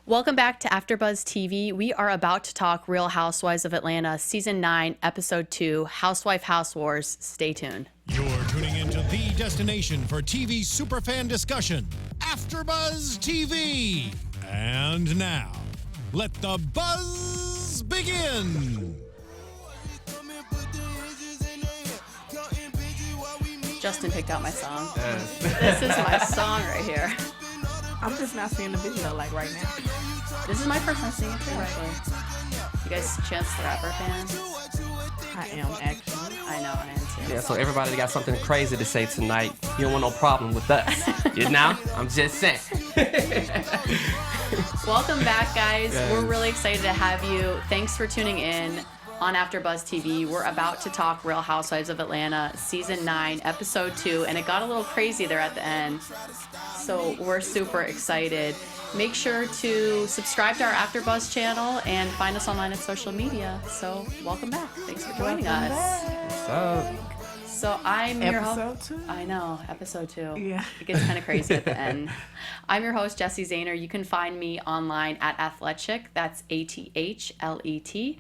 Welcome back to AFTERBUZZ TV. We are about to talk Real Housewives of Atlanta, Season 9, Episode 2, Housewife House Wars. Stay tuned. You're tuning into the destination for TV superfan discussion, AFTERBUZZ TV. And now, let the buzz begin. Justin picked out my song. This is my song right here. I'm just not seeing the video like right now. This is my first time seeing it too, actually. You guys Chance the Rapper fans? I am actually. I know, I am too. Yeah, so everybody got something crazy to say tonight. You don't want no problem with us. You know? I'm just saying. Welcome back, guys. Yes. We're really excited to have you. Thanks for tuning in on AFTERBUZZ TV. We're about to talk Real Housewives of Atlanta, Season 9, Episode 2, and it got a little crazy there at the end. So we're super excited. Make sure to subscribe to our AFTERBUZZ channel and find us online at social media. So welcome back. Thanks for joining us. What's up? So I'm your host. Episode 2? I know, Episode 2. Yeah. It gets kind of crazy at the end. I'm your host, Jessie Zahner. You can find me online at Athletchic. That's ATHLETCHIC.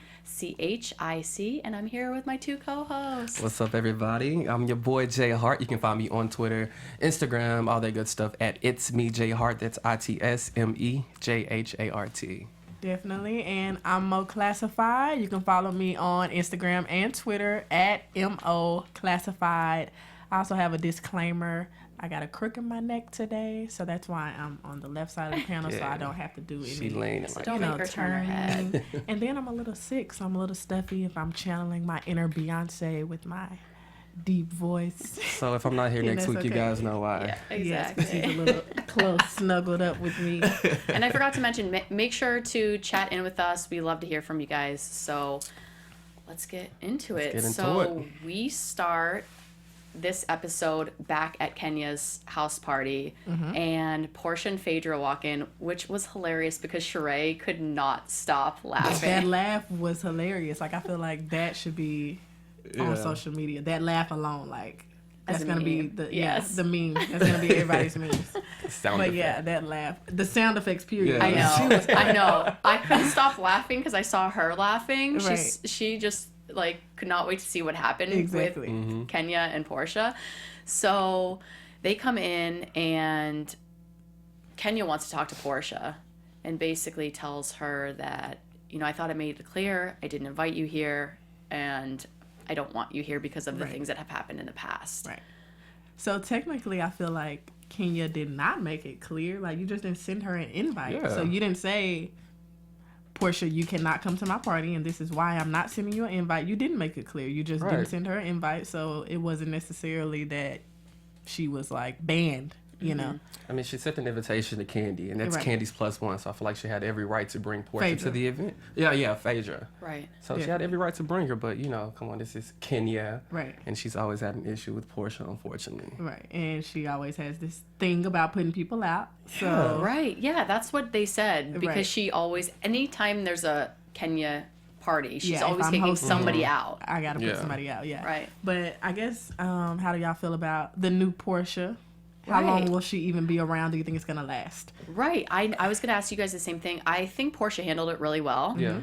And I'm here with my two co-hosts. What's up, everybody? I'm your boy, Jay Hart. You can find me on Twitter, Instagram, all that good stuff at It's Me, Jay Hart. That's ITSMEJHART. Definitely. And I'm Mo Classified. You can follow me on Instagram and Twitter at MO Classified. I also have a disclaimer. I got a crook in my neck today, so that's why I'm on the left side of the panel, so I don't have to do She any. leaning like Don't make her turn her head. And then I'm a little sick, so I'm a little stuffy if I'm channeling my inner Beyonce with my deep voice. So if I'm not here Yeah, next that's week, you okay. guys know why. Yeah, Yes, exactly. because he's a little close, snuggled up with me. And I forgot to mention, make sure to chat in with us. We love to hear from you guys. So let's get into it. get into so it. we start this episode back at Kenya's house party, and Portia and Phaedra walk in, which was hilarious because Sheree could not stop That laughing. laugh was hilarious. Like, I feel like that should be on Yeah. social media. That laugh alone, like, As that's a gonna be meme. the Yes. the meme. That's gonna be everybody's memes. Sound But effect. yeah, that laugh, the sound effects period. Yeah. I She know. was I know. I couldn't stop laughing because I saw her laughing. Right. She just like could not wait to see what happened Exactly. with Kenya and Portia. So they come in and Kenya wants to talk to Portia and basically tells her that, I thought I made it clear I didn't invite you here and I don't want you here because of the Right. things that have happened in the past. Right. So technically, I feel like Kenya did not make it clear. Like, you just didn't send her an invite. Yeah. So you didn't say, Portia, you cannot come to my party, and this is why I'm not sending you an invite. You didn't make it clear. You just Right. didn't send her an invite. So it wasn't necessarily that she was like banned, you know. I mean, she sent an invitation to Candy, and that's Right. Candy's +1, so I feel like she had every right to bring Portia Phaedra. to the event. Yeah, Phaedra. Right. So Yeah. she had every right to bring her, but, come on, this is Kenya. Right. And she's always had an issue with Portia, unfortunately. Right. And she always has this thing about putting people out. So Right. Yeah, that's what they said because Right. she always, anytime there's a Kenya party, she's Yeah, if always I'm taking hosting- somebody out. I gotta put Yeah. somebody out, yeah. Right. But I guess, how do y'all feel about the new Portia? How Right. long will she even be around? Do you think it's gonna last? Right. I was going to ask you guys the same thing. I think Portia handled it really well. Yeah.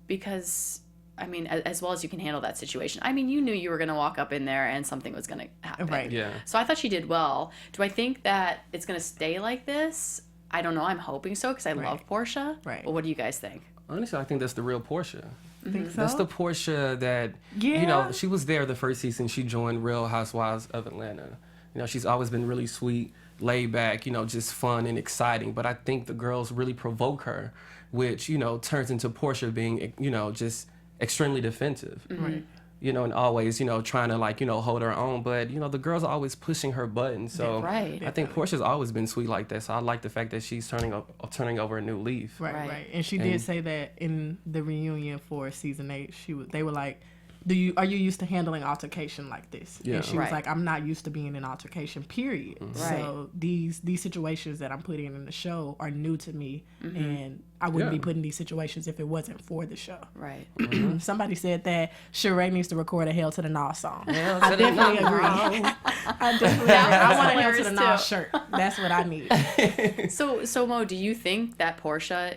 Because, as well as you can handle that situation. You knew you were going to walk up in there and something was going to happen. Right. Yeah. So I thought she did well. Do I think that it's going to stay like this? I don't know. I'm hoping so because I love Portia. Right. Well, what do you guys think? Honestly, I think that's the real Portia. Think so? That's the Portia that, Yeah. she was there the first season. She joined Real Housewives of Atlanta. She's always been really sweet, laid back, just fun and exciting. But I think the girls really provoke her, which, turns into Portia being, just extremely defensive. Right. And always, trying to, hold her own. But, the girls are always pushing her buttons. So Right. I think Portia's always been sweet like that. So I like the fact that she's turning over a new leaf. Right, Right. right. And she did say that in the reunion for season 8, they were like, are you used to handling altercation like this? Yeah. And she was like, I'm not used to being in altercation, period. So these situations that I'm putting in the show are new to me, and I wouldn't be put in these situations if it wasn't for the show. Right. Somebody said that Sheree needs to record a Hell to the Nah song. Hell I to the definitely nah. agree. I definitely agree. I want a Hell to the Nah Hilarious, too. shirt. That's what I need. So Mo, do you think that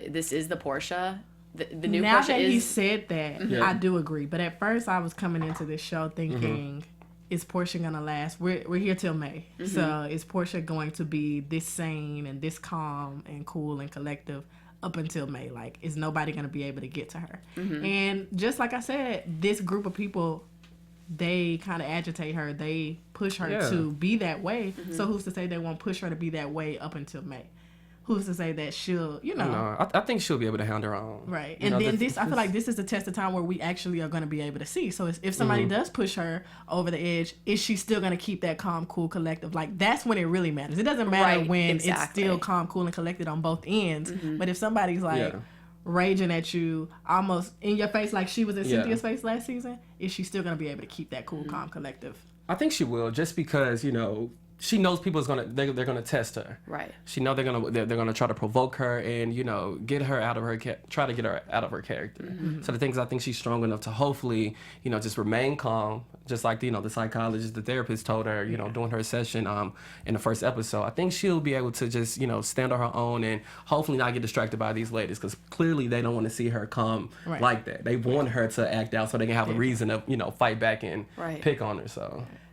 this is the Portia? The new Now Portia that is... he said that, I do agree. But at first, I was coming into this show thinking, is Portia gonna last? We're here till May, so is Portia going to be this sane and this calm and cool and collective up until May? Like, is nobody gonna be able to get to her? And just like I said, this group of people, they kind of agitate her. They push her to be that way. So who's to say they won't push her to be that way up until May? Who's to say that she'll, No, I think she'll be able to handle her own. Right. And then I feel like this is the test of time where we actually are going to be able to see. So if somebody does push her over the edge, is she still going to keep that calm, cool, collective? Like, that's when it really matters. It doesn't matter when it's still calm, cool, and collected on both ends. But if somebody's like raging at you almost in your face like she was in Cynthia's face last season, is she still going to be able to keep that cool, calm, collective? I think she will, just because, she knows people they're gonna test her. Right. She know they're gonna try to provoke her and get her out of her try to get her out of her character. So the things, I think she's strong enough to hopefully just remain calm, just like the psychologist, the therapist told her during her session in the first episode. I think she'll be able to just stand on her own and hopefully not get distracted by these ladies, because clearly they don't want to see her calm like that. They want her to act out so they can have a reason to fight back and pick on her.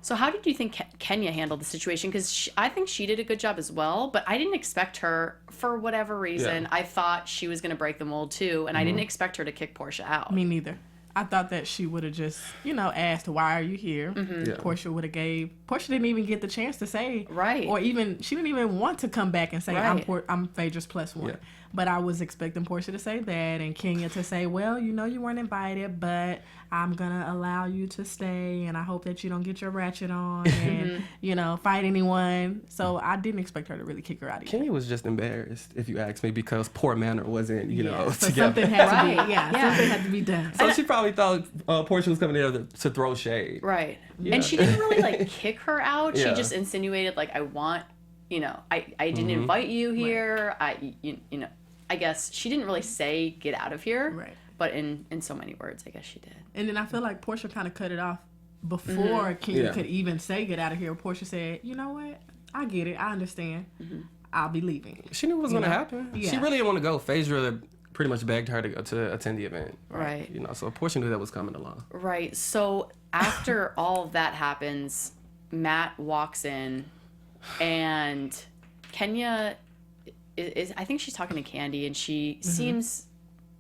So how did you think Kenya handled the situation? Because I think she did a good job as well, but I didn't expect her, for whatever reason, I thought she was going to break the mold too, and I didn't expect her to kick Portia out. Me neither. I thought that she would have just, asked, why are you here? Portia would have Portia didn't even get the chance to say, or even, she didn't even want to come back and say, I'm Phaedra's plus one. But I was expecting Portia to say that, and Kenya to say, well, you weren't invited, but I'm going to allow you to stay, and I hope that you don't get your ratchet on and, fight anyone. So I didn't expect her to really kick her out either. Kenya was just embarrassed, if you ask me, because poor Manor wasn't, so together. Something had to be, something had to be done. So she probably thought Portia was coming there to throw shade. Right. Yeah. And she didn't really, kick her out. She just insinuated, I want, I didn't invite you here. I guess she didn't really say, get out of here. Right. But in so many words, I guess she did. And then I feel like Portia kind of cut it off before Kenya could even say, get out of here. Portia said, you know what? I get it. I understand. I'll be leaving. She knew what was going to happen. Yeah. She really didn't want to go. Phaedra pretty much begged her to go to attend the event. Right. So Portia knew that was coming along. Right. So after all of that happens, Matt walks in, and Kenya is I think she's talking to Kandi, and she seems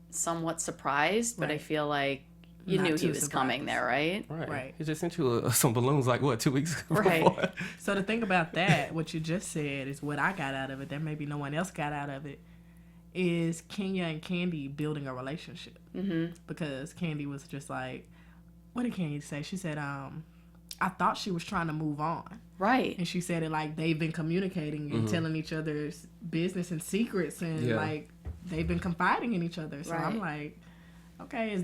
somewhat surprised, but I feel like you knew he was coming there, right? Right. He just sent you some balloons 2 weeks ago. Right. So the thing about that, what you just said, is what I got out of it, that maybe no one else got out of it, is Kenya and Kandi building a relationship. Because Kandi was just like, what did Kandi say? She said, I thought she was trying to move on. Right. And she said it like they've been communicating and telling each other's business and secrets, and they've been confiding in each other. So I'm like, okay,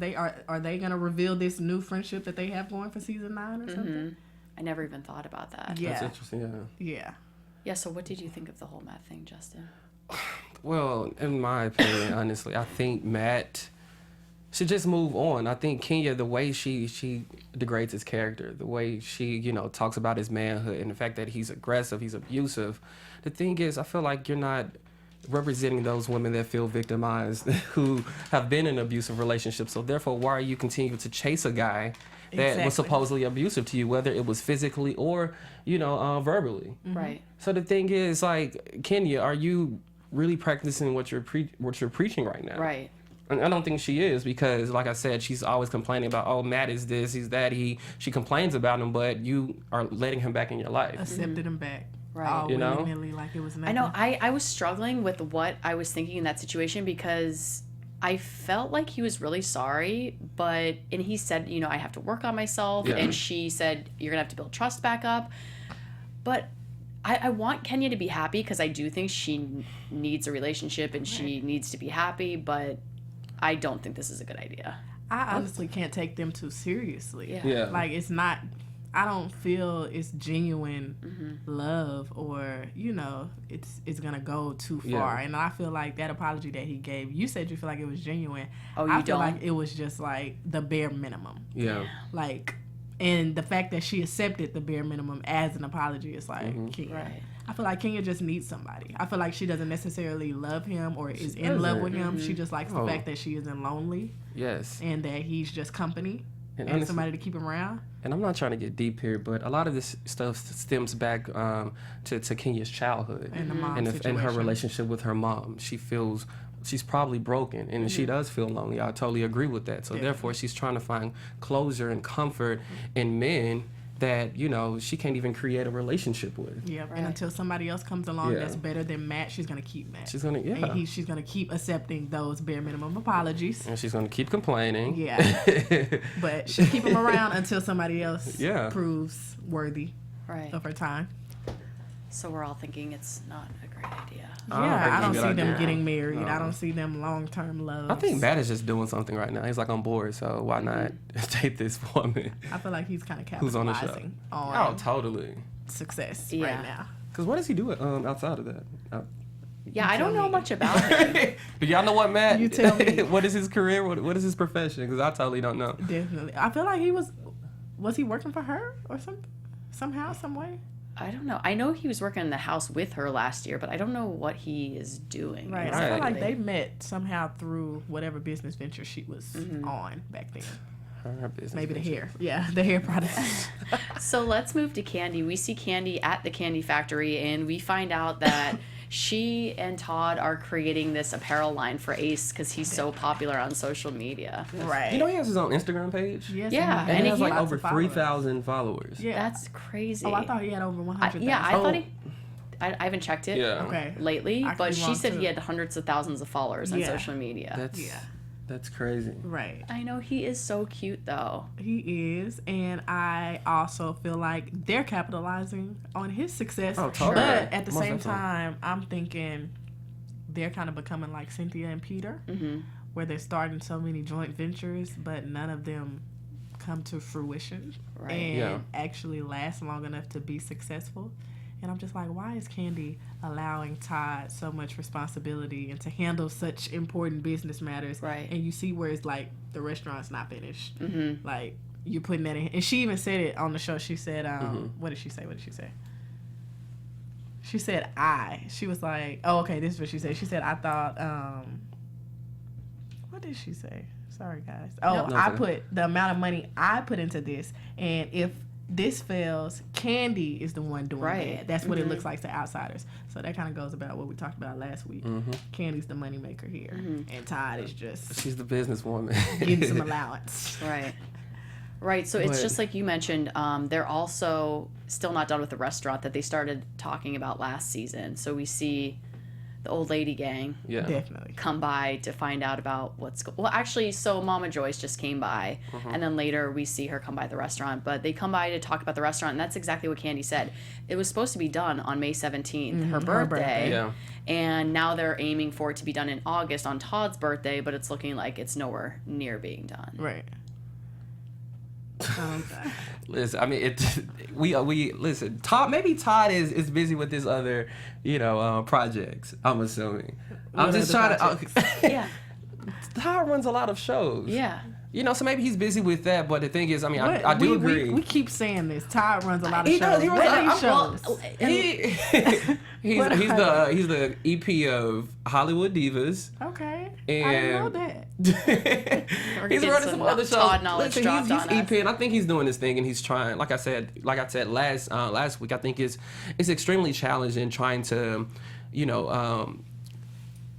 are they gonna reveal this new friendship that they have going for season 9 or something? I never even thought about that. Yeah. That's interesting, Yeah. So what did you think of the whole Matt thing, Justin? Well, in my opinion, honestly, I think Matt should just move on. I think Kenya, the way she degrades his character, the way she, talks about his manhood and the fact that he's aggressive, he's abusive. The thing is, I feel like you're not representing those women that feel victimized, who have been in abusive relationships. So therefore, why are you continuing to chase a guy that was supposedly abusive to you, whether it was physically or, verbally? Right. So the thing is, Kenya, are you really practicing what you're preaching right now? Right. And I don't think she is, because, like I said, she's always complaining about, oh, Matt is this, he's that. She complains about him, but you are letting him back in your life. Accepted him back. Right. All willy-nilly, like it was nothing. I know. I was struggling with what I was thinking in that situation, because I felt like he was really sorry, and he said, I have to work on myself. Yeah. And she said, you're going to have to build trust back up. But I want Kenya to be happy, because I do think she needs a relationship and she needs to be happy, but I don't think this is a good idea. I honestly can't take them too seriously. Yeah. Like, it's not, I don't feel it's genuine love, or, you know, it's gonna go too far. And I feel like that apology that he gave, you said you feel like it was genuine. Oh, you I feel don't? like it was just like the bare minimum. Yeah. Like, and the fact that she accepted the bare minimum as an apology is like, Kenya. Right. I feel like Kenya just needs somebody. I feel like she doesn't necessarily love him or is in love with him. She just likes the fact that she isn't lonely. Yes. And that he's just company and honestly, somebody to keep him around. And I'm not trying to get deep here, but a lot of this stuff stems back to Kenya's childhood And the mom and her situation. relationship with her mom. She feels she's probably broken, and she does feel lonely. I totally agree with that. So therefore, she's trying to find closure and comfort in men that, you know, she can't even create a relationship with. Yeah, Right. and until somebody else comes along that's better than Matt, she's gonna keep Matt. She's gonna, yeah. And she's gonna keep accepting those bare minimum apologies. And she's gonna keep complaining. Yeah. But she'll keep him around until somebody else proves worthy Right. of her time. So we're all thinking it's not a great idea. Yeah, I don't it's a see good them idea. getting married. No. I don't see them long-term love. I think Matt is just doing something right now. He's like on board, so why not date this woman? I feel like he's kind of Who's on the show? capitalizing Oh, on totally. success Yeah. right now. Because what does he do outside of that? Yeah, I don't tell know me. much about him. Do y'all know what Matt? You tell me. What is his career? What is his profession? Because I totally don't know. Definitely. I feel like he was he working for her or something? Somehow, some way? I don't know. I know he was working in the house with her last year, but I don't know what he is doing. Right. I feel like exactly. they met somehow through whatever business venture she was on back then. Her business. Maybe the hair. Yeah, the hair products. So let's move to Candy. We see Candy at the candy factory, and we find out that she and Todd are creating this apparel line for Ace because he's so popular on social media. Right. You know he has his own Instagram page? Yes, Yeah, and And and he has he- like lots over of followers. 3,000 followers. Yeah. That's crazy. Oh, I thought he had over 100,000. yeah, I Oh. thought he. I haven't checked it Yeah. Okay. lately, I could but be she wrong, said too. he had hundreds of thousands of followers on Yeah. social media. That's crazy. Right. I know he is so cute though. He is, and I also feel like they're capitalizing on his success. Oh, totally. But at the Most same definitely. time, I'm thinking they're kind of becoming like Cynthia and Peter, where they're starting so many joint ventures, but none of them come to fruition Right. and Yeah. actually last long enough to be successful. And I'm just like, why is Candy allowing Todd so much responsibility and to handle such important business matters? Right. And you see where it's like the restaurant's not finished. Like, you're putting that in. And she even said it on the show. She said, what did she say? She said, She was like, oh, okay, this is what she said. She said, I thought, what did she say? Sorry, guys. Oh, No, I it's okay. put the amount of money I put into this. And if this fails, Candy is the one doing Right. that. That's what it looks like to outsiders. So that kind of goes about what we talked about last week. Candy's the moneymaker here. And Todd is just She's the businesswoman. getting some allowance. Right. Right. So it's But- just like you mentioned, they're also still not done with the restaurant that they started talking about last season. So we see the old lady gang Yeah. Definitely. come by to find out about well, actually, so Mama Joyce just came by, and then later we see her come by the restaurant. But they come by to talk about the restaurant, and that's exactly what Candy said. It was supposed to be done on May 17th, her birthday. Yeah. And now they're aiming for it to be done in August on Todd's birthday, but it's looking like it's nowhere near being done. Right. Listen, I mean, we listen. Todd is busy with his other, projects. I'm assuming. I'm What just other trying to. Yeah. Todd runs a lot of shows. Yeah. So maybe he's busy with that. But the thing is, I mean, What? I do we, agree. We keep saying this. Todd runs a lot of He shows. does. He runs What a lot- shows? He's the EP of Hollywood Divas. Okay. I didn't know And that. We're He's getting running some other shows. Todd knowledge Listen, dropped he's on EP, us. and I think he's doing his thing, and he's trying. Like I said last week, I think it's extremely challenging trying to,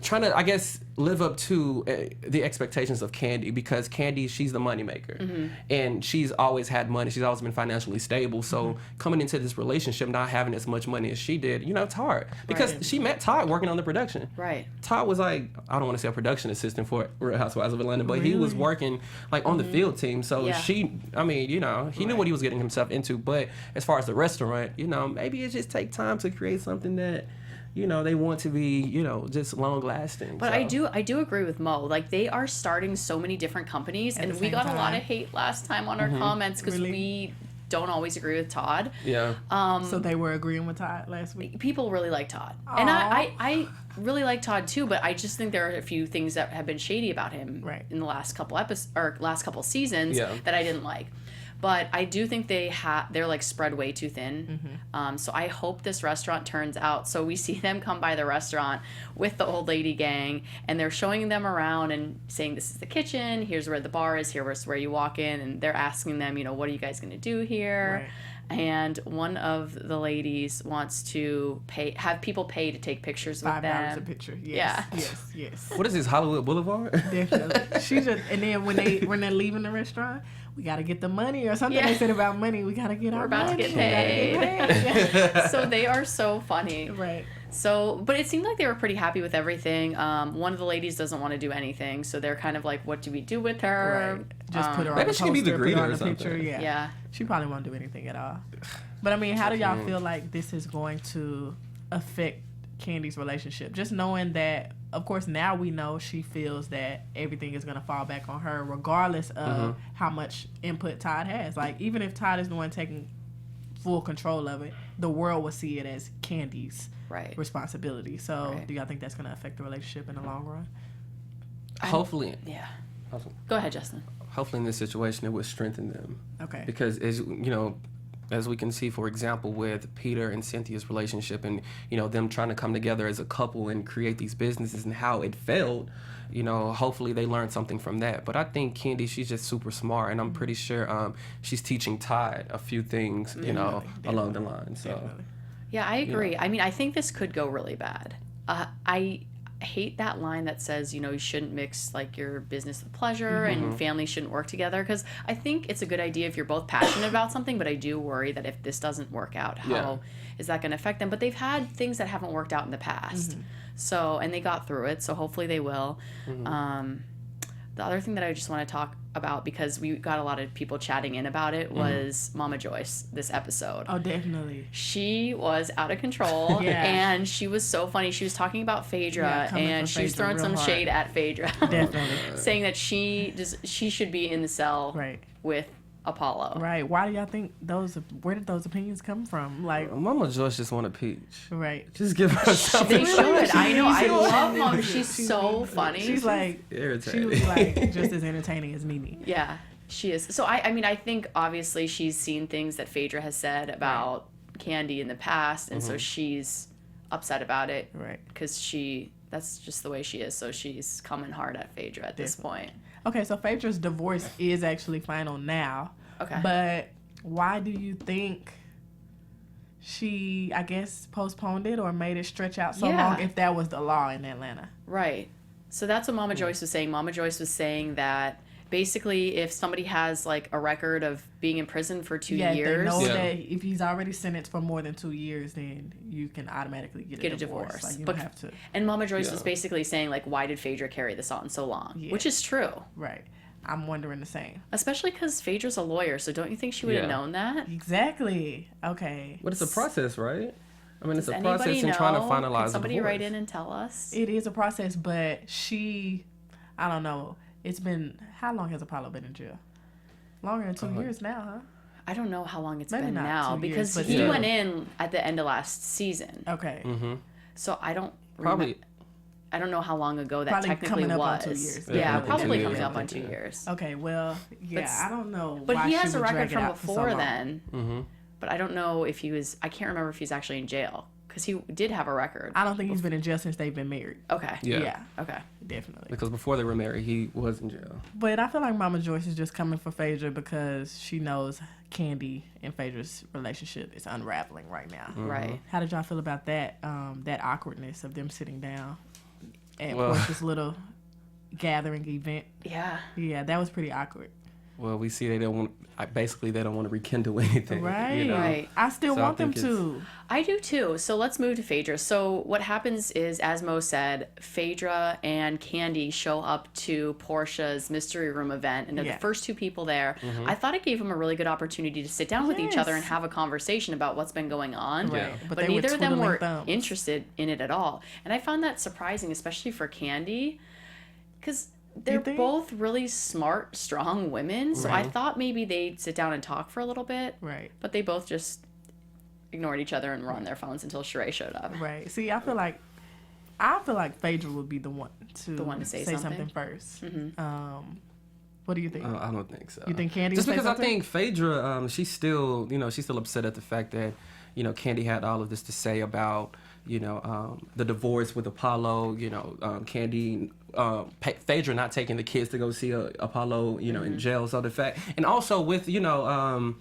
trying to, I guess, live up to the expectations of Candy, because Candy, she's the moneymaker, and she's always had money. She's always been financially stable. So coming into this relationship, not having as much money as she did, it's hard, because Right. she met Todd working on the production. Right. Todd was like, I don't want to say a production assistant for Real Housewives of Atlanta, but he was working like on the field team. So Yeah. he knew what he was getting himself into. But as far as the restaurant, maybe it just take time to create something that, they want to be, just long lasting. But I do agree with Mo. Like, they are starting so many different companies, and we got a lot of hate last time on our comments because we don't always agree with Todd. Yeah. So they were agreeing with Todd last week. People really like Todd, Aww. and I really like Todd too. But I just think there are a few things that have been shady about him in the last couple last couple seasons that I didn't like. But I do think they're like spread way too thin. So I hope this restaurant turns out. So we see them come by the restaurant with the old lady gang, and they're showing them around and saying, this is the kitchen, here's where the bar is, here's where you walk in, and they're asking them, what are you guys going to do here? Right. And one of the ladies wants to have people pay to take pictures with them. $5 a picture. Yes. Yeah. Yes. What is this, Hollywood Boulevard? Definitely. And then when they're leaving the restaurant, we got to get the money or something. They said about money. We got to get our money. We're about to get paid. So they are so funny. Right. So, but it seemed like they were pretty happy with everything. One of the ladies doesn't want to do anything, so they're kind of like, what do we do with her? Right. Just put her on maybe the she can be the poster, put her greeter on or the something. picture. Yeah. She probably won't do anything at all. But I mean, how do y'all feel like this is going to affect Candy's relationship? Just knowing that, of course, now we know she feels that everything is going to fall back on her, regardless of how much input Todd has. Like, even if Todd is the one taking full control of it, the world will see it as Candy's responsibility. So do y'all think that's going to affect the relationship in the long run? Hopefully. Yeah. Hopefully. Go ahead, Justin. Hopefully in this situation it would strengthen them. Okay. Because as we can see, for example, with Peter and Cynthia's relationship and, them trying to come together as a couple and create these businesses and how it failed, hopefully they learned something from that. But I think Candy, she's just super smart, and I'm pretty sure she's teaching Todd a few things, along the line. So. Definitely. Yeah, I agree. I mean, I think this could go really bad. I hate that line that says, you shouldn't mix like your business with pleasure and family shouldn't work together, because I think it's a good idea if you're both passionate about something, but I do worry that if this doesn't work out, how is that going to affect them? But they've had things that haven't worked out in the past. So, and they got through it, so hopefully they will. The other thing that I just want to talk about, because we got a lot of people chatting in about it, was Mama Joyce this episode. Oh, definitely. She was out of control, and she was so funny. She was talking about Phaedra, and she was throwing some shade at Phaedra. Definitely. Saying that she should be in the cell with Apollo. Right. Why do y'all think where did those opinions come from? Like, Mama Joyce just want a peach. Right. Just give her something. They should. I know. I love Mom. She's so funny. She's like irritating. She was like just as entertaining as Mimi. Yeah, she is. So I mean, I think obviously she's seen things that Phaedra has said about Candy in the past, and so she's upset about it. Right. Because that's just the way she is. So she's coming hard at Phaedra at this point. Okay, so Phaedra's divorce is actually final now. Okay. But why do you think she, I guess, postponed it or made it stretch out so long if that was the law in Atlanta? Right. So that's what Mama Joyce was saying. Mama Joyce was saying that basically if somebody has like a record of being in prison for 2 years. They know that if he's already sentenced for more than 2 years, then you can automatically get a divorce. Like, you don't have to. And Mama Joyce was basically saying, like, why did Phaedra carry this on so long? Which is true. Right. I'm wondering the same. Especially because Phaedra's a lawyer, so don't you think she would have known that? Exactly. Okay. But it's a process, right? I mean, it's Does a process in trying to finalize Can somebody a divorce. write in and tell us? It is a process, but I don't know. It's been, how long has Apollo been in jail? Longer than 2 years now, huh? I don't know how long it's Maybe been not now 2 years, because but he still. went in at the end of last season. Okay. So I don't Probably. I don't know how long ago that Probably technically coming up on was. 2 years. Yeah, Yeah, probably 2 coming years, up on 2 yeah. years. Okay, well, I don't know. But why he she has a would record drag it from out for so before long. then. But I don't know if I can't remember if he's actually in jail because he did have a record. I don't think he's been in jail since they've been married. Okay. Yeah. Okay. Definitely. Because before they were married, he was in jail. But I feel like Mama Joyce is just coming for Phaedra because she knows Candy and Phaedra's relationship is unraveling right now. Right. How did y'all feel about that? That awkwardness of them sitting down at Portia's little gathering event. Yeah. Yeah, that was pretty awkward. Well, we see they don't want. Basically, they don't want to rekindle anything. Right. You know? Right. I still So want them think it's- to. I do too. So let's move to Phaedra. So what happens is, as Mo said, Phaedra and Candy show up to Portia's mystery room event, and they're Yeah. the first two people there. Mm-hmm. I thought it gave them a really good opportunity to sit down with each other and Yes. have a conversation about what's been going on. Right. Yeah. But But they were neither of them twiddling were thumbs. interested in it at all. And I found that surprising, especially for Candy, because they're think? both really smart, strong women. So I Right. thought maybe they'd sit down and talk for a little bit. Right. But they both just ignored each other and were on their phones until Sheree showed up. Right. See, I feel like Phaedra would be the one to say something something? 1st. What do you think? I don't think so. You think Candy Just would say because I something? think Phaedra, she's still upset at the fact that, Candy had all of this to say about, the divorce with Apollo. Candy, Phaedra not taking the kids to go see Apollo, in jail. So the fact, and also with, them,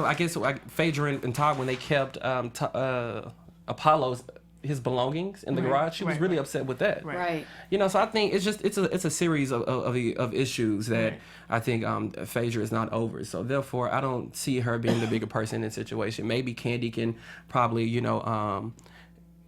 I guess Phaedra and Todd, when they kept Apollo's his belongings in the garage, she was right, really right. upset with that. Right. So I think it's a series of issues that I think Phaedra is not over. So therefore, I don't see her being the bigger person in this situation. Maybe Candy can probably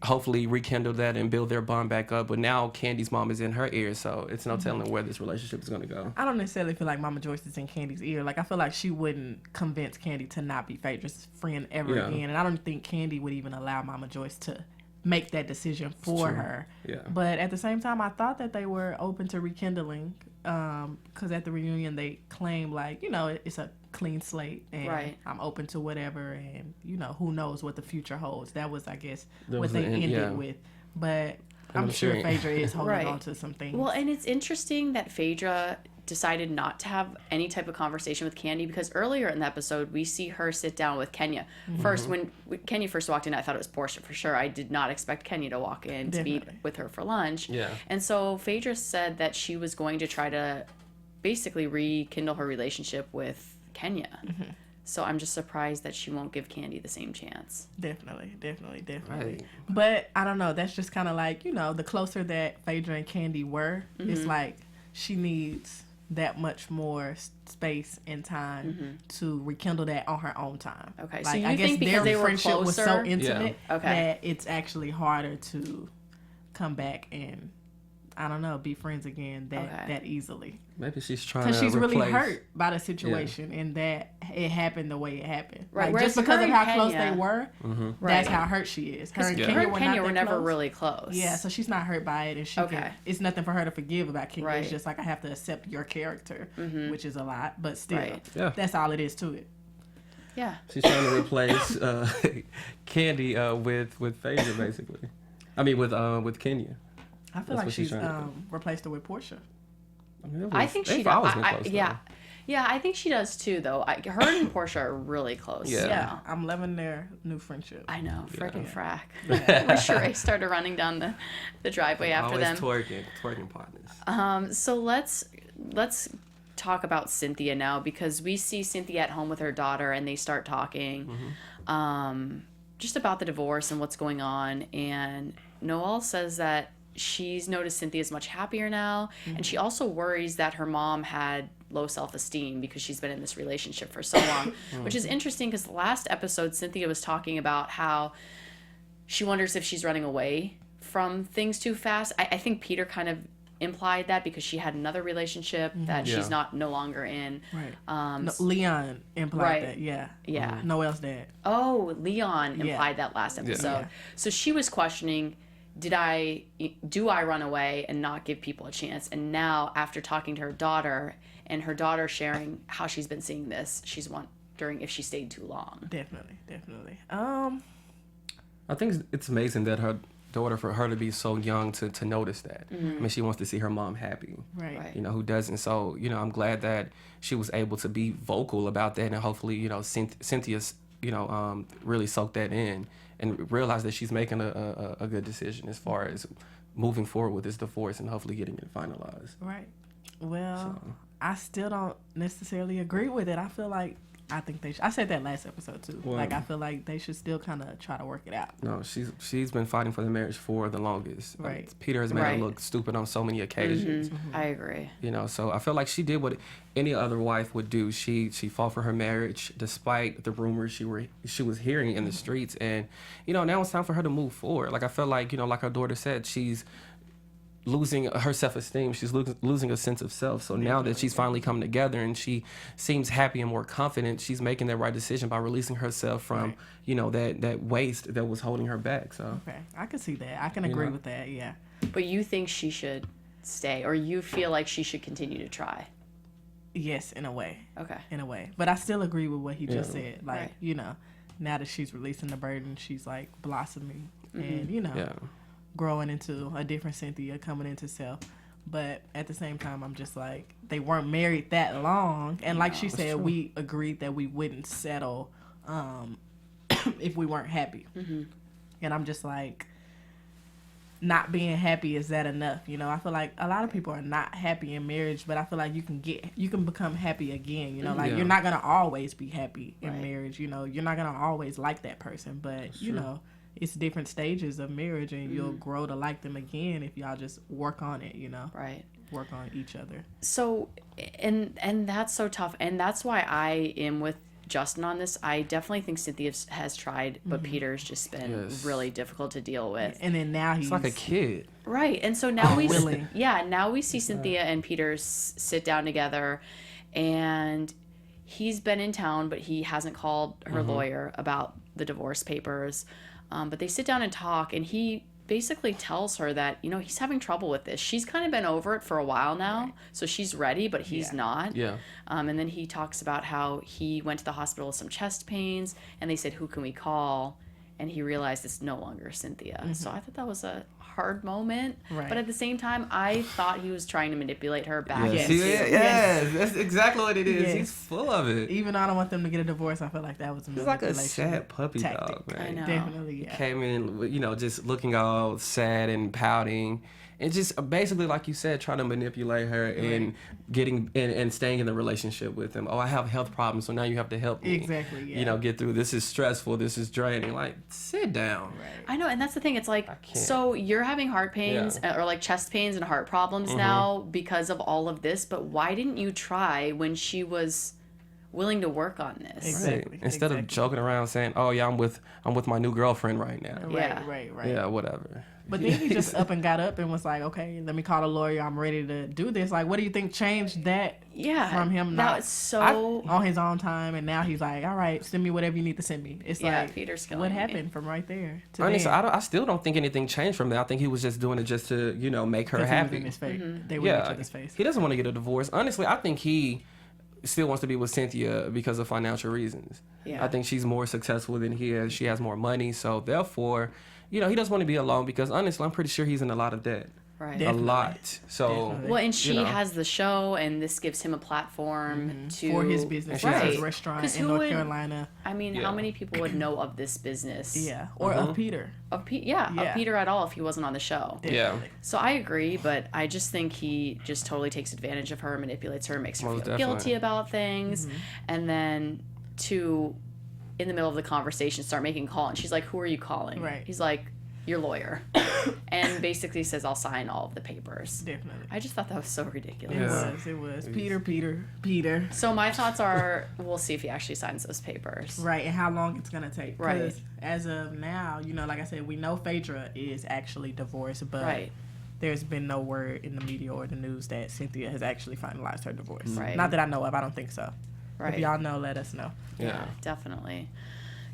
hopefully rekindle that and build their bond back up. But now Candy's mom is in her ear, so it's no telling where this relationship is going to go. I don't necessarily feel like Mama Joyce is in Candy's ear. Like, I feel like she wouldn't convince Candy to not be Phaedra's friend ever Yeah. again. And I don't think Candy would even allow Mama Joyce to make that decision for True. her. Yeah. But at the same time, I thought that they were open to rekindling, because at the reunion they claimed, like, it's a clean slate and Right. I'm open to whatever, and who knows what the future holds. That was, I guess, That what was they the end, ended yeah. with. But I'm I'm sure sure- Phaedra is holding Right. on to some things. Well, and it's interesting that Phaedra decided not to have any type of conversation with Candy, because earlier in the episode we see her sit down with Kenya. First, when Kenya first walked in, I thought it was Portia for sure. I did not expect Kenya to walk in to meet Definitely. with her for lunch. Yeah. And so Phaedra said that she was going to try to basically rekindle her relationship with Kenya. So I'm just surprised that she won't give Candy the same chance. Definitely. Right. But I don't know. That's just kind of like, the closer that Phaedra and Candy were, it's like she needs that much more space and time to rekindle that on her own time. Okay, so Like, you I guess think because their they were friendship was so closer- intimate Yeah. Okay. that it's actually harder to come back and, I don't know, be friends again that easily. Maybe she's trying to Because she's replace. really hurt by the situation and that it happened the way it happened. Right, Like, whereas just because her of and how close Kenya- they were, Mm-hmm. that's Right. how hurt she is. Her and Yeah. Kenya Her and Kenya not were that never close. really close. Yeah, so she's not hurt by it, and Okay. it's nothing for her to forgive about Kenya. Right. It's just like, I have to accept your character, which is a lot, but still, Right. Yeah. that's all it is to it. Yeah. She's trying to replace Candy with Phaedra, basically. I mean, with Kenya. I feel That's like what she's she's trying to do. replaced her with Portia. I think she they've does. always been close, Yeah. though. Yeah, I think she does too, though. Her and Portia are really close. Yeah. Yeah, I'm loving their new friendship. I know, frickin' Yeah. frack. When Sheree started running down the driveway after Always them. twerking partners. So let's talk about Cynthia now, because we see Cynthia at home with her daughter and they start talking just about the divorce and what's going on. And Noelle says that she's noticed Cynthia's much happier now, and she also worries that her mom had low self-esteem because she's been in this relationship for so long, which is interesting because the last episode Cynthia was talking about how she wonders if she's running away from things too fast. I think Peter kind of implied that because she had another relationship that Yeah. she's no longer in. Right. No, Leon implied Right. that. Yeah. Yeah. Noelle's dad. Oh, Leon Yeah. implied that last episode. Yeah. So she was questioning, do I run away and not give people a chance? And now, after talking to her daughter and her daughter sharing how she's been seeing this, she's wondering if she stayed too long. Definitely. I think it's amazing that her daughter, for her to be so young to notice that. I mean, she wants to see her mom happy. Right. Who doesn't? So, I'm glad that she was able to be vocal about that, and hopefully, Cynthia's, really soaked that in and realize that she's making a good decision as far as moving forward with this divorce and hopefully getting it finalized. Right. Well, I still don't necessarily agree with it. I feel like I think I said that last episode too. Well, like I feel like they should still kind of try to work it out. No, she's been fighting for the marriage for the longest. Right. Peter has made her look stupid on so many occasions. I agree. You know, so I feel like she did what any other wife would do. She fought for her marriage despite the rumors she was hearing in the streets, and you know, now it's time for her to move forward. Like I feel like, you know, like her daughter said, she's losing her self-esteem. She's losing a sense of self. So now that she's finally come together and she seems happy and more confident, she's making the right decision by releasing herself from, you know, that waste that was holding her back. So okay, I can see that. I can agree with that. Yeah. But you think she should stay, or you feel like she should continue to try? Yes, in a way. Okay. In a way. But I still agree with what he just said. Like, Right. you know, now that she's releasing the burden, she's like blossoming and, you know, growing into a different Cynthia, coming into self. But at the same time, I'm just like, they weren't married that long. And like she said, we agreed that we wouldn't settle if we weren't happy. And I'm just like, not being happy, is that enough? You know, I feel like a lot of people are not happy in marriage, but I feel like you can become happy again. You know, like you're not gonna always be happy in marriage. You know, you're not gonna always like that person, but you know, it's different stages of marriage, and you'll grow to like them again if y'all just work on it. You know, work on each other. So, and that's so tough, and that's why I am with Justin on this. I definitely think Cynthia has tried, but Peter's just been really difficult to deal with. And then now he's like a kid, right? And so now now we see Cynthia and Peter sit down together, and he's been in town, but he hasn't called her lawyer about the divorce papers. But they sit down and talk, and he basically tells her that, you know, he's having trouble with this. She's kind of been over it for a while now, so she's ready, but he's not. And then he talks about how he went to the hospital with some chest pains, and they said, who can we call? And he realized it's no longer Cynthia. So I thought that was a hard moment. But at the same time, I thought he was trying to manipulate her back. That's exactly what it is. He's full of it. Even though I don't want them to get a divorce, I feel like that was a It's like a sad puppy dog, man. I know. Definitely, Came in, you know, just looking all sad and pouting. And just basically, like you said, trying to manipulate her and getting and staying in the relationship with him. Oh, I have health problems, so now you have to help me. Exactly, yeah. You know, get through. This is stressful. This is draining. Like, sit down. I know, and that's the thing. It's like, so you're having heart pains or like chest pains and heart problems now because of all of this, but why didn't you try when she was willing to work on this? Exactly. Instead of joking around saying, "Oh yeah, I'm with my new girlfriend right now." Right. Yeah, whatever. But then he just up and got up and was like, okay, let me call a lawyer. I'm ready to do this. Like, what do you think changed that from him not on his own time? And now he's like, all right, send me whatever you need to send me. It's like, Peter's what happened from right there to Honestly, then? I still don't think anything changed from that. I think he was just doing it just to, you know, make her happy. In his face. They were in each other's face. He doesn't want to get a divorce. Honestly, I think he still wants to be with Cynthia because of financial reasons. I think she's more successful than he is. She has more money. So therefore, you know, he doesn't want to be alone because honestly, I'm pretty sure he's in a lot of debt. Right. A lot. So well, and she has the show, and this gives him a platform for his business. He has a restaurant in North Carolina. I mean, how many people would know of this business? Or of Peter. Of Peter at all if he wasn't on the show. Definitely. So I agree, but I just think he just totally takes advantage of her, manipulates her, makes her feel guilty about things, and then in the middle of the conversation start making a call, and she's like, who are you calling? Right. He's like, your lawyer. And basically says, I'll sign all of the papers. Definitely. I just thought that was so ridiculous. It was. Peter. So my thoughts are, we'll see if he actually signs those papers. Right, and how long it's going to take. Right. Because as of now, you know, like I said, we know Phaedra is actually divorced, but there's been no word in the media or the news that Cynthia has actually finalized her divorce. Right. Not that I know of. I don't think so. Right. If y'all know, let us know. Yeah, definitely.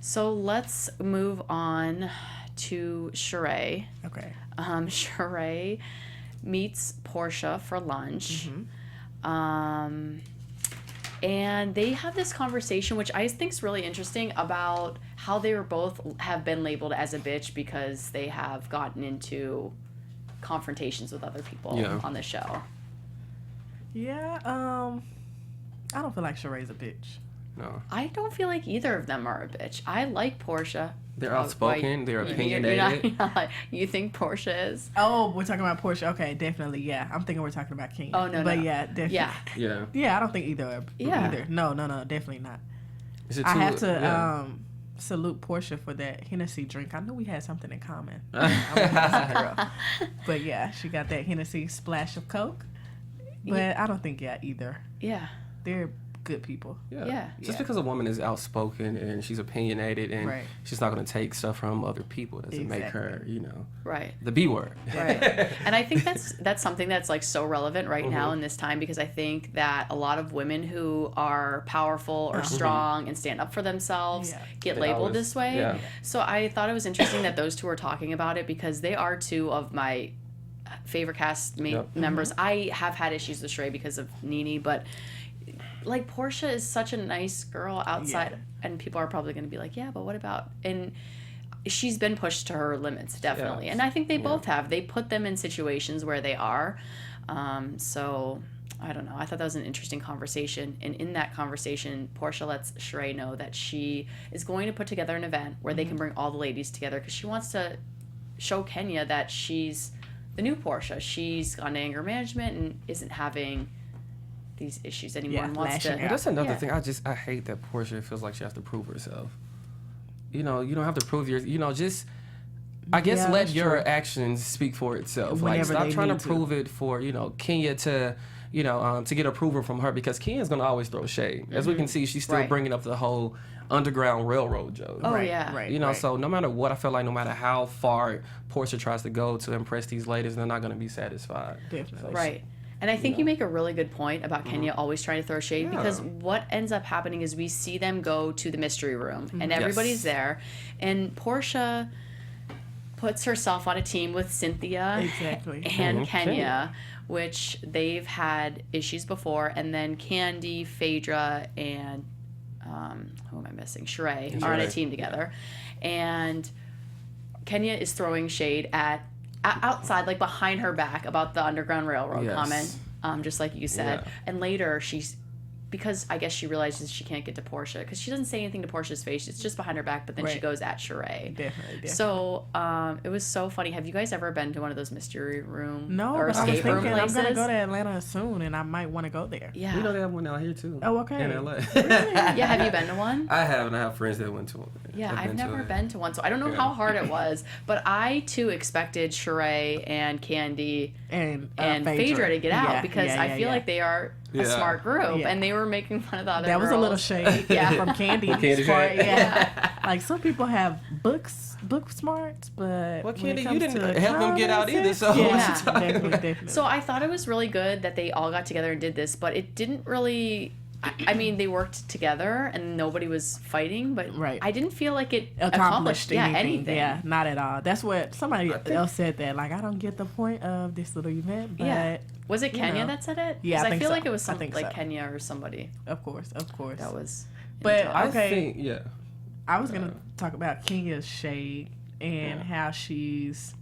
So let's move on to Sheree. Okay. Sheree meets Portia for lunch. And they have this conversation, which I think is really interesting, about how they were both have been labeled as a bitch because they have gotten into confrontations with other people on the show. Yeah, I don't feel like Sheree's a bitch. No. I don't feel like either of them are a bitch. I like Portia. They're outspoken. They're opinionated. You think Portia is? Oh, we're talking about Portia. Okay, definitely. Yeah, I'm thinking we're talking about King. Oh no, but no. yeah, definitely. Yeah. Yeah, I don't think either. Yeah. Either. No, definitely not. Is it I too- have to yeah. salute Portia for that Hennessy drink. I knew we had something in common. I'm a Hennessy girl. But yeah, she got that Hennessy splash of Coke. But I don't think either. Yeah. They're good people. Yeah. Just Yeah. because a woman is outspoken and she's opinionated and Right. she's not going to take stuff from other people doesn't make Exactly. her, you know, Right. the B word. Right. And I think that's something that's like so relevant right now in this time, because I think that a lot of women who are powerful or strong and stand up for themselves Yeah. get They labeled always- this way. yeah. So I thought it was interesting that those two are talking about it, because they are two of my favorite cast Yep. members. I have had issues with Sheree because of Nene, but like Portia is such a nice girl outside, and people are probably going to be like, yeah, but what about, and she's been pushed to her limits, definitely. Yeah. And I think they both have. They put them in situations where they are. So I don't know. I thought that was an interesting conversation. And in that conversation, Portia lets Sheree know that she is going to put together an event where they can bring all the ladies together, because she wants to show Kenya that she's the new Portia. She's gone to anger management and isn't having these issues anymore, Yeah, and wants lashing to. out. That's another Yeah. thing. I hate that Portia feels like she has to prove herself. You know, you don't have to prove just I guess Yeah, let that's your true. actions speak for itself. Like, Whenever stop they trying to need to. prove it for, Kenya to, to get approval from her, because Kenya's going to always throw shade. As we can see, she's still Right. bringing up the whole Underground Railroad joke. Oh, Right, yeah. right. You know, so no matter what, I feel like no matter how far Portia tries to go to impress these ladies, they're not going to be satisfied. Definitely. Right. And I think you make a really good point about Kenya always trying to throw shade, Yeah. because what ends up happening is we see them go to the mystery room and everybody's Yes. there, and Portia puts herself on a team with Cynthia Exactly. and Mhm. Kenya, which they've had issues before, and then Candy, Phaedra, and who am I missing? Sheree are on a Sheree. team together, and Kenya is throwing shade at outside, like behind her back, about the Underground Railroad Yes. comment, just like you said. Yeah. And later she's, because I guess she realizes she can't get to Portia, because she doesn't say anything to Portia's face. It's just behind her back, but then she Right. goes at Sheree. Definitely. So it was so funny. Have you guys ever been to one of those mystery room No, or but I was escape room thinking I'm places? gonna go to Atlanta soon, and I might want to go there. Yeah. We know they have one out here too. Oh, okay. In LA. Yeah, have you been to one? I have, and I have friends that went to it. Yeah, I've to never it. been to one, so I don't know Yeah. how hard it was. But I too expected Sheree and Candy And Phaedra to get out, Yeah, because yeah, I yeah, feel yeah. like they are a Yeah. smart group, Yeah. and they were making fun of the other That was a little girls. shade, Yeah. from Candy's Candy's part. right. Yeah, like some people have book smarts, but Well, when Candy, it you comes didn't to help them get out common either, sense, so yeah, what you talking definitely. So I thought it was really good that they all got together and did this, but it didn't really. I mean, they worked together and nobody was fighting, but Right. I didn't feel like it accomplished anything. Yeah, not at all. That's what somebody else said that. Like, I don't get the point of this little event, but Yeah. Was it you Kenya know. that said it? Yeah, 'Cause I I think feel so. like it was I some think like so. Kenya or somebody of course. that was. in But the I top. Okay. think, yeah. I was gonna talk about Kenya's shade and how she's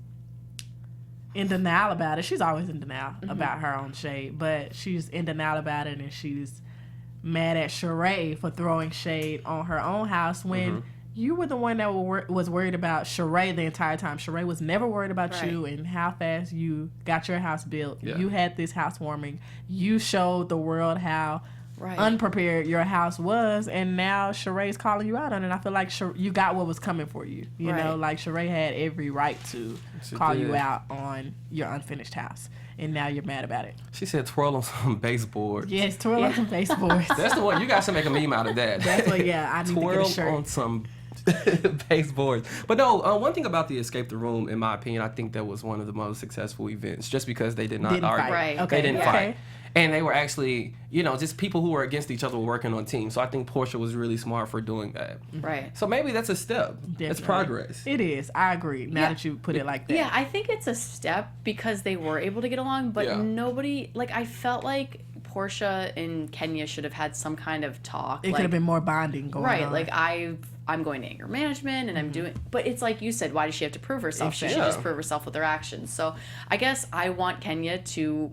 in denial about it. She's always in denial about her own shade, but she's in denial about it, and she's mad at Sheree for throwing shade on her own house when you were the one that was worried about Sheree the entire time. Sheree was never worried about Right. you and how fast you got your house built. Yeah. You had this housewarming. You showed the world how Right. unprepared your house was, and now Sheree's calling you out on it. I feel like you got what was coming for you. You know, Right. like Sheree had every right to She call you did. out on your unfinished house, and now you're mad about it. She said twirl on some baseboards. Yes, twirl on some baseboards. That's the one. You guys should make a meme out of that. That's what. Yeah, I need to Twirl get a shirt. on some baseboards. But no, one thing about the Escape the Room, in my opinion, I think that was one of the most successful events, just because they did not Didn't argue. fight. Right. Okay. They didn't yeah. fight. Okay. And they were actually, just people who were against each other were working on teams. So I think Portia was really smart for doing that. Right. So maybe that's a step. It's Definitely. progress. It is. I agree. Now Yeah. that you put it like that. Yeah, I think it's a step because they were able to get along, but Yeah. nobody, like, I felt like Portia and Kenya should have had some kind of talk. It like, could have been more bonding going right, on. like I'm going to anger management and I'm doing, but it's like you said, why does she have to prove herself? She should Exactly. just prove herself with her actions. So I guess I want Kenya to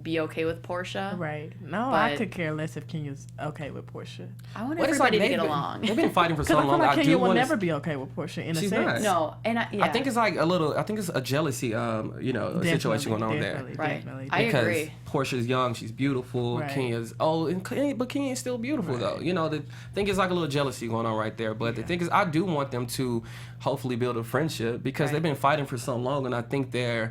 be okay with Portia. Right. No, But- I could care less if Kenya's okay with Portia. I want But it's like everybody to get they've along. been fighting for Because so I feel long. like I Kenya do will want never be okay with Portia in a She's sense. not. No, and I think it's like I think it's a jealousy, situation going on there. Right. Definitely. I Because agree. Portia's young, she's beautiful. Right. Kenya's old, but Kenya is still beautiful though. You know, the thing is like a little jealousy going on right there. But the thing is, I do want them to hopefully build a friendship because they've been fighting for so long, and I think the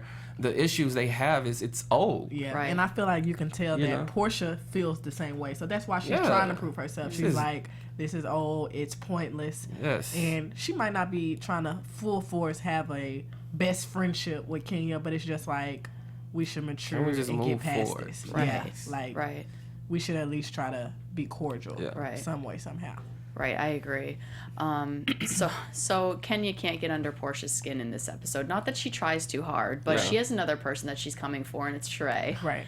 issues they have is it's old. Yeah, Right. and I feel like you can tell You that know? Portia feels the same way. So that's why she's Yeah. trying to prove herself. This She's is- like, this is old, it's pointless. Yes. And she might not be trying to full force have a best friendship with Kenya, but it's just like, we should mature Can we just and move get past forward? this. Right. Yeah, like, Right. we should at least try to be cordial Yeah. Right. some way, somehow. Right, I agree. So Kenya can't get under Portia's skin in this episode. Not that she tries too hard, but Yeah. she has another person that she's coming for, and it's Sheree. Right.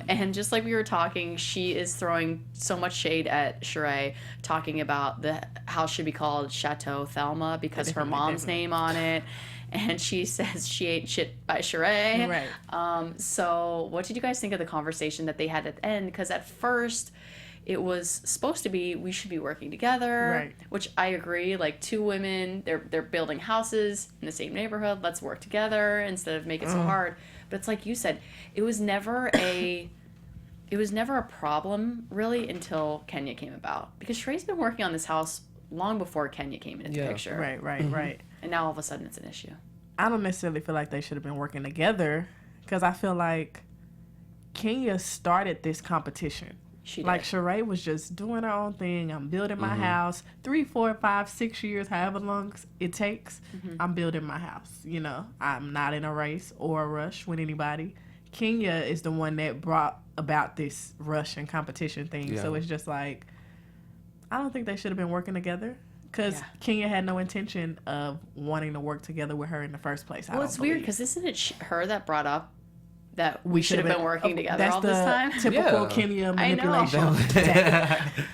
And just like we were talking, she is throwing so much shade at Sheree, talking about the house should be called Chateau Thelma because her mom's name on it. And she says she ate shit by Sheree. Right. So what did you guys think of the conversation that they had at the end? Because at first it was supposed to be we should be working together, Right. which I agree. Like two women, they're building houses in the same neighborhood. Let's work together instead of make it so hard. But it's like you said, it was never a problem really until Kenya came about, because Sheree's been working on this house long before Kenya came into the picture, Right, right. and now all of a sudden it's an issue. I don't necessarily feel like they should have been working together because I feel like Kenya started this competition. She did. Like Sheree was just doing her own thing. I'm building my house. 3, 4, 5, 6 years, however long it takes, I'm building my house. You know, I'm not in a race or a rush with anybody. Kenya is the one that brought about this rush and competition thing. Yeah. So it's just like, I don't think they should have been working together because Kenya had no intention of wanting to work together with her in the first place. Well, it's weird because isn't it her that brought up that we should have should've been working together that's all this time? Typical Yeah. Kenya I know. manipulation tactic.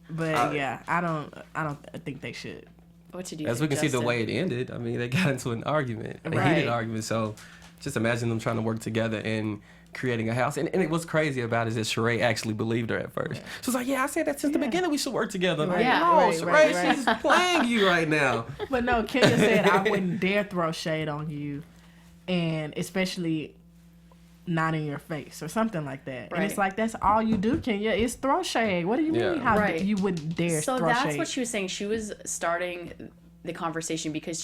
But yeah, I don't think they should. What did you As we think, can see the Justin? way it ended, I mean, they got into an argument, a Right. heated argument. So just imagine them trying to work together and creating a house. And it was crazy about it is that Sheree actually believed her at first. She was like, yeah, I said that since the beginning we should work together. I'm like, Yeah. no, Right, Sheree, right. she's playing you right now. But no, Kenya said I wouldn't dare throw shade on you, and especially not in your face or something like that. And it's Right. like that's all you do, Kenya, is throw shade. What do you Yeah. mean? How Right. you wouldn't dare So throw that's shade? what she was saying. She was starting the conversation because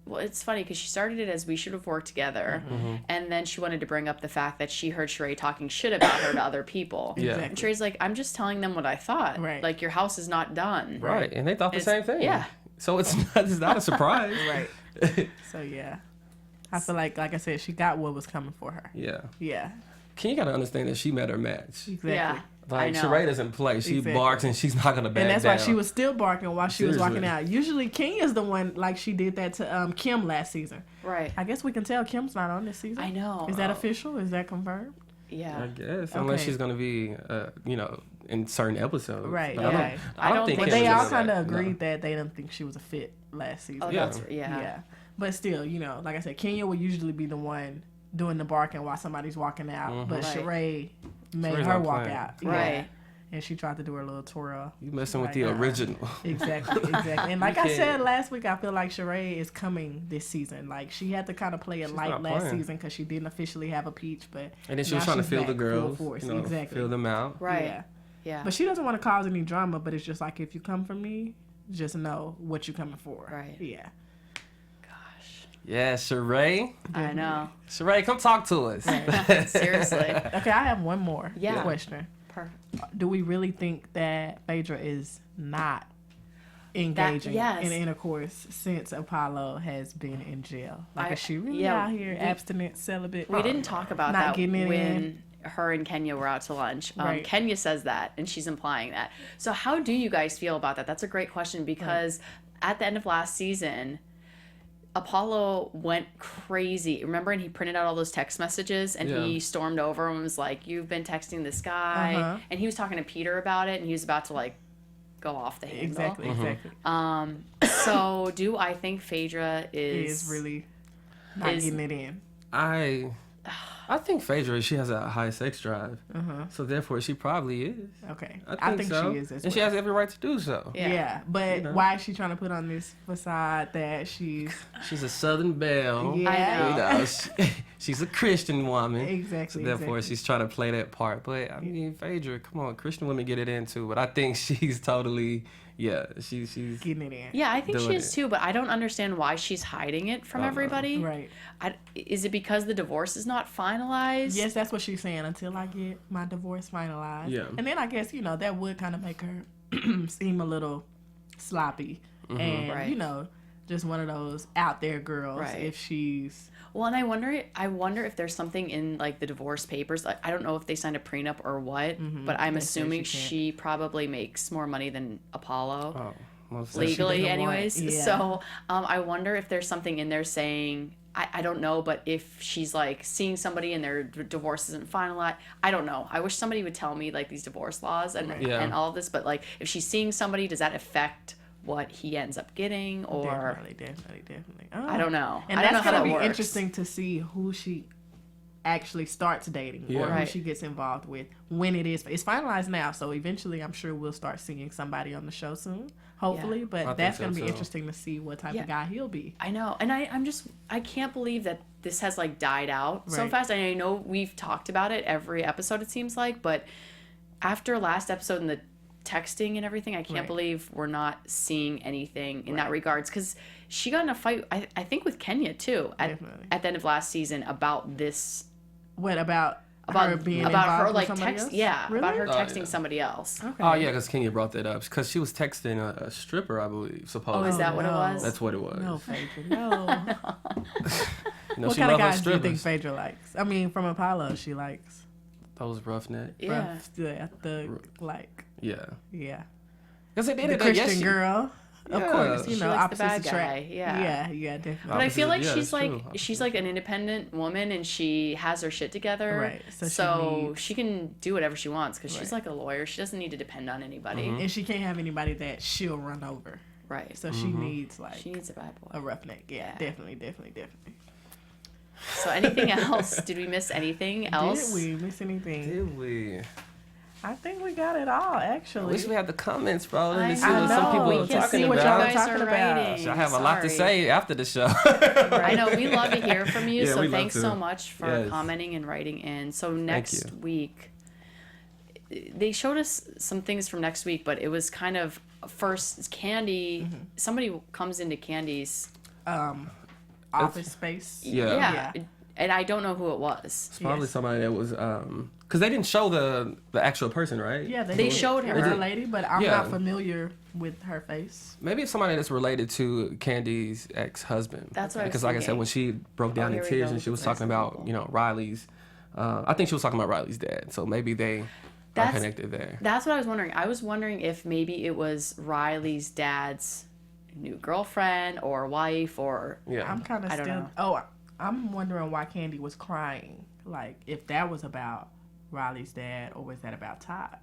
well, it's funny because she started it as we should have worked together, and then she wanted to bring up the fact that she heard Sheree talking shit about her to other people. Yeah. And Sheree's like, I'm just telling them what I thought. Right. Like, your house is not done. Right. And they thought the It's- same thing. yeah. So it's not a surprise. Right. So yeah, I feel like I said, she got what was coming for her. Yeah. Yeah, Ken, you got to understand that she met her match. exactly. Yeah. Like, I know. Sheree doesn't play. She Exactly. barks and she's not going to back And that's down. why she was still barking while she was walking Seriously. out. Usually Kenya's the one, like she did that to Kim last season. Right. I guess we can tell Kim's not on this season. I know. Is that official? Is that confirmed? Yeah. I guess. Unless Okay. she's going to be, in certain episodes. Right, But yeah. I don't think But Kim they was all just kind of No. agreed that they didn't think she was a fit last season. Oh, Yeah. that's yeah. Yeah. But still, like I said, Kenya would usually be the one doing the barking while somebody's walking out. But Right. Sheree made Sheree's her not walk playing. out. Right. Yeah. And she tried to do her little twirl. You messing with Like, the uh-uh. original. Exactly. And like You I can't- said last week, I feel like Sheree is coming this season. Like she had to kind of play it light not last playing. season because she didn't officially have a peach. But And then she now was trying to she's feel the back full girls. force. You know, Exactly. feel them out. Right. Yeah. Yeah. But she doesn't want to cause any drama. But it's just like, if you come for me, just know what you're coming for. Right. Yeah. Gosh. Yeah, Sheree. I know. Sheree, come talk to us. Seriously. Okay, I have one more Yeah. question. Perfect. Do we really think that Phaedra is not engaging yes. in intercourse since Apollo has been in jail? Like, is she really yeah, out here we- abstinent, celibate? We didn't talk about Not that getting it when in. her and Kenya were out to lunch. Right. Kenya says that, and she's implying that. So how do you guys feel about that? That's a great question because at the end of last season, Apollo went crazy. Remember, and he printed out all those text messages, and he stormed over and was like, "You've been texting this guy," Uh-huh. and he was talking to Peter about it, and he was about to like go off the handle. Exactly, exactly. So do I think Phaedra Is really not is- getting it in. I think Phaedra, she has a high sex drive, so therefore she probably is. Okay, I think so. she is as and she well. has every right to do so. Yeah, but You know? why is she trying to put on this facade that she's She's a Southern belle. Yeah. You know, she's a Christian woman. exactly? So therefore, exactly. she's trying to play that part. But I mean, Phaedra, come on, Christian women get it in too. But I think she's totally, she's getting it in. Yeah, I think she Doing is it. too, but I don't understand why she's hiding it from everybody. Right. Is it because the divorce is not finalized? Yes, that's what she's saying. Until I get my divorce finalized. Yeah. And then I guess that would kind of make her seem a little sloppy, and Right. just one of those out there girls. Right. If she's Well, and I wonder if there's something in like the divorce papers. I don't know if they signed a prenup or what, but I'm They say assuming she can't. she probably makes more money than Apollo. Oh, most Legally doesn't want- anyways. yeah. So I wonder if there's something in there saying, I don't know, but if she's like seeing somebody and their divorce isn't finalized, I don't know. I wish somebody would tell me like these divorce laws and Yeah. and all of this, but like if she's seeing somebody, does that affect what he ends up getting, or definitely. I don't know. And I don't know that's how gonna that be works. interesting to see who she actually starts dating Yeah. or who Right. she gets involved with when it's finalized now. So eventually, I'm sure we'll start seeing somebody on the show soon, hopefully. Yeah. I But think that's so, gonna be too. interesting to see what type Yeah. of guy he'll be. I know, and I can't believe that this has like died out so Right. fast. And I know we've talked about it every episode, it seems like, but after last episode and the texting and everything, I can't Right. believe we're not seeing anything in that Right. regards, because she got in a fight, I think, with Kenya too Definitely. at the end of last season about this, What about about her being about involved her with like somebody text, else? yeah, Really? about her Oh, texting yeah. somebody else. Okay. Oh yeah, because Kenya brought that up because she was texting a stripper, I believe. Oh, Supposedly. is that what it no. was? That's what it was. No, Phaedra, no. You know, What she kind of loved her guys do you think strippers. Phaedra likes? I mean, from Apollo, she likes Those roughneck. Yeah. rough, the like, Yeah. yeah. Because at the end The of the day, Christian girl. Of Yeah. course, She likes the opposites bad attract. guy, yeah. Yeah, definitely. But I feel like Yeah, she's it's like true. she's like an independent woman and she has her shit together. Right, so So she she, needs- can do whatever she wants because she's Right. like a lawyer. She doesn't need to depend on anybody. And she can't have anybody that she'll run over. Right. So she needs like She needs a bad boy. a roughneck. Yeah, Yeah. definitely. So anything else? Did we miss anything else? Did we miss anything? Did we? I think we got it all, I actually. wish we had the comments, bro. Let I me see what some know. people We are can talking see what about. y'all talking about. writing. I have a lot to Sorry. say after the show. I know we love to hear from you, Yeah, so we love thanks to. so much for Yes. commenting and writing in. So next you. week, they showed us some things from next week, but it was kind of first Candy. Somebody comes into Candy's. Office space. Yeah. And I don't know who it was. It's probably Yes. somebody that was because they didn't show the actual person, right? Yeah, They did. showed It her. was They a did. lady, but I'm Yeah. not familiar with her face. Maybe it's somebody that's related to Candy's ex-husband. That's what I was Because like I said, thinking. when she broke down here in we tears go and with she the was talking rest of about, the you know, Riley's. I think she was talking about Riley's dad. So maybe they are That's- connected there. That's what I was wondering. I was wondering if maybe it was Riley's dad's new girlfriend or wife or. Yeah. I'm kind of I don't still. know. Oh, I'm wondering why Candy was crying. Like, if that was about Riley's dad, or was that about Todd?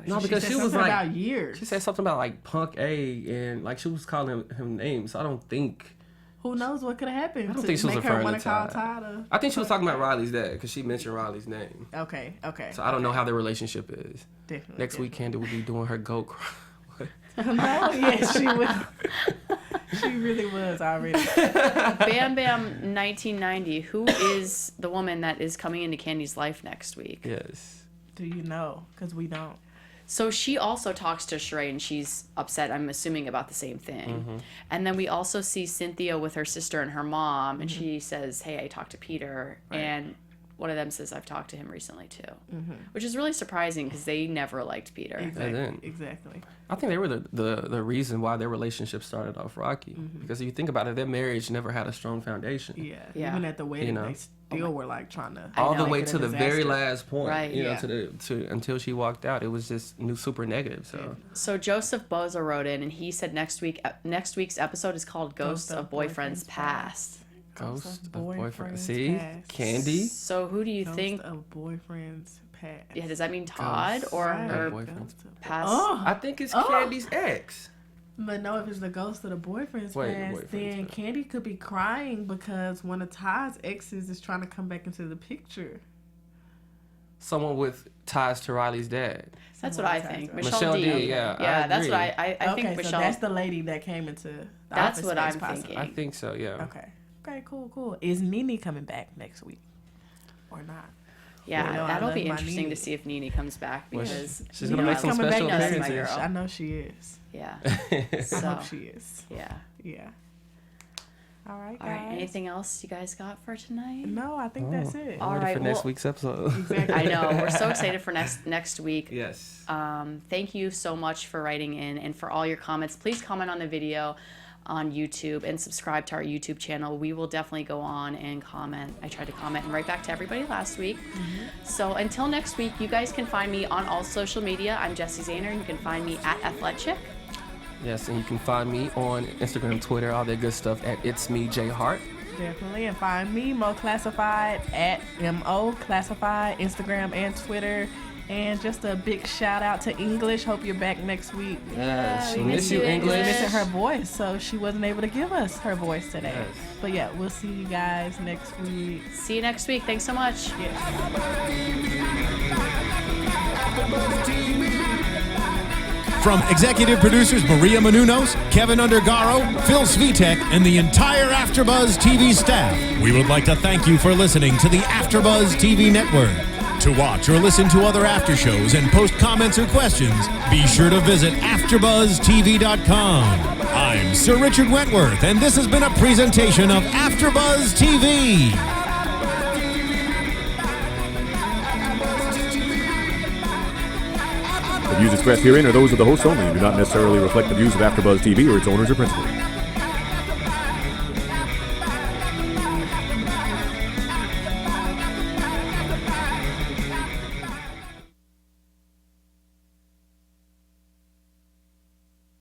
No, because said she was something like, about years. she said something about like Punk A, and like she was calling him names. So I don't think. Who knows what could have happened? I don't to think she was make her referring want to to call Todd. Todd. I think she was talking about Riley's dad because she mentioned Riley's name. Okay. So I don't know how their relationship is. Definitely. Next week, Candy will be doing her goat cry. No, yeah, she was. She really was already. Bam Bam 1990. Who is the woman that is coming into Candy's life next week? Yes. Do you know? Because we don't. So she also talks to Sheree and she's upset, I'm assuming, about the same thing. Mm-hmm. And then we also see Cynthia with her sister and her mom, and she says, hey, I talked to Peter. Right. And one of them says, I've talked to him recently too. Which is really surprising because they never liked Peter. Exactly. then- Exactly. I think they were the reason why their relationship started off rocky. Because if you think about it, their marriage never had a strong foundation. Yeah. Yeah. Even at the wedding, You know. they still were like trying to. I All the know. way make it to a the very disaster. last point, Right. you know, Yeah. to until she walked out, it was just super negative. So So Joseph Boza wrote in, and he said next week's episode is called Ghosts of Boyfriends Past. Ghost of Boyfriend's boyfriend. See, past. Candy. So who do you Ghost think? of boyfriends past. Yeah, does that mean Todd Ghost or Right. her boyfriend. Ghost of- past? Oh, I think it's Oh. Candy's ex. But no, if it's the ghost of the boyfriend's Wait, past, boyfriend's then past. Candy could be crying because one of Ty's exes is trying to come back into the picture. Someone with ties to Riley's dad. That's what I think. Michelle D. did, yeah, I Yeah, that's agree. what I Okay, think so Michelle. that's the lady that came into the That's office what space, I'm possibly. thinking. I think so, yeah. Okay, cool. Is Nene coming back next week or not? Yeah, You know, I that'll love be my interesting Nene. to see if Nene comes back Well, because she's you gonna know, make I some love- coming back special That's my appearances. girl. I know she is. Yeah. I So, hope she is. yeah. Yeah. All right, All guys. right. Anything else you guys got for tonight? No, I think that's it. All Ready right. for next well, week's episode. Exactly. I know. We're so excited for next week. Yes. Thank you so much for writing in and for all your comments. Please comment on the video on YouTube and subscribe to our YouTube channel. We will definitely go on and comment. I tried to comment and write back to everybody last week. So until next week, you guys can find me on all social media. I'm Jessie Zahner. You can find me at Athletic. Yes, and you can find me on Instagram, Twitter, all that good stuff at It's Me, J Hart. Definitely. And find me, Mo Classified, at MO Classified, Instagram and Twitter. And just a big shout out to English. Hope you're back next week. Yes, we we miss miss you, you, English. Missing her voice, so she wasn't able to give us her voice today. Yes. But yeah, we'll see you guys next week. See you next week. Thanks so much. From executive producers Maria Menounos, Kevin Undergaro, Phil Svitek, and the entire AfterBuzz TV staff, we would like to thank you for listening to the AfterBuzz TV network. To watch or listen to other after shows and post comments or questions, be sure to visit AfterBuzzTV.com. I'm Sir Richard Wentworth, and this has been a presentation of AfterBuzz TV. The views expressed herein are those of the hosts only and do not necessarily reflect the views of AfterBuzz TV or its owners or principals.